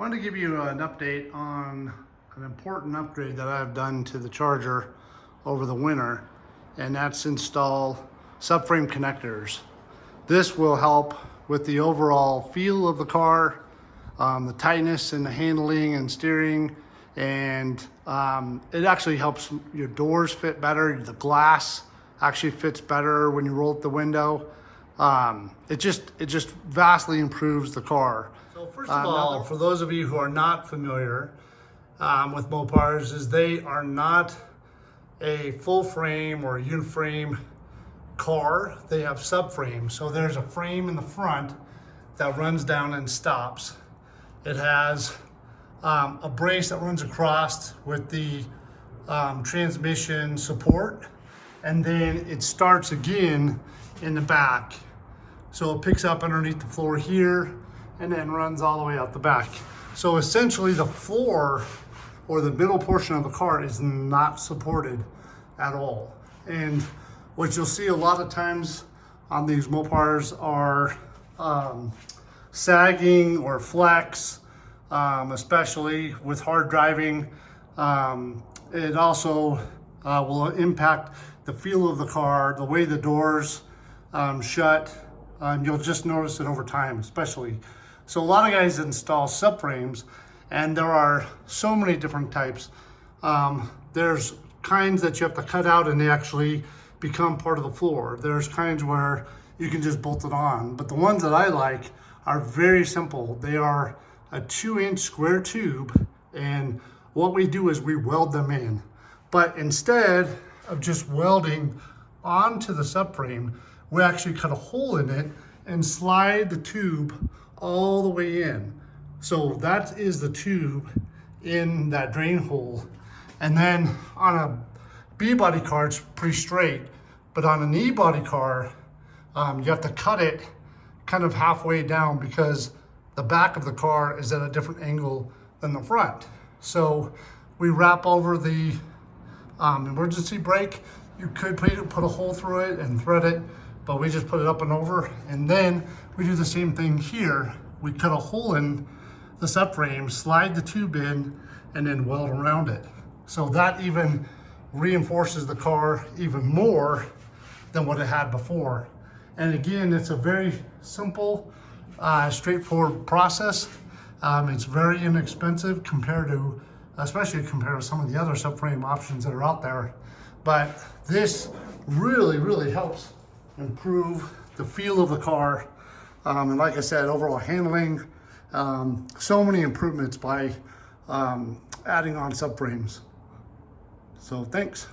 Wanted to give you an update on an important upgrade that I've done to the Charger over the winter, and that's install subframe connectors. This will help with the overall feel of the car, the tightness and the handling and steering, and it actually helps your doors fit better. The glass actually fits better when you roll up the window. It just vastly improves the car. So first of all, for those of you who are not familiar with Mopars, is they are not a full frame or a uniframe car. They have subframe. So there's a frame in the front that runs down and stops. It has a brace that runs across with the transmission support, and then it starts again in the back. So it picks up underneath the floor here and then runs all the way out the back. So essentially the floor or the middle portion of the car is not supported at all. And what you'll see a lot of times on these Mopars are sagging or flex, especially with hard driving. It also will impact the feel of the car, the way the doors shut. You'll just notice it over time, especially. So a lot of guys install subframes, and there are so many different types. There's kinds that you have to cut out and they actually become part of the floor. There's kinds where you can just bolt it on. But the ones that I like are very simple. They are a 2-inch square tube, and what we do is we weld them in. But instead of just welding onto the subframe, we actually cut a hole in it and slide the tube all the way in. So that is the tube in that drain hole. And then on a B-body car, it's pretty straight. But on an E-body car, you have to cut it kind of halfway down because the back of the car is at a different angle than the front. So we wrap over the emergency brake. You could put a hole through it and thread it, but we just put it up and over. And then we do the same thing here. We cut a hole in the subframe, slide the tube in, and then weld around it. So that even reinforces the car even more than what it had before. And again, it's a very simple, straightforward process. It's very inexpensive compared to, especially compared to some of the other subframe options that are out there. But this really helps improve the feel of the car. And like I said, overall handling, so many improvements by adding on subframes. So thanks.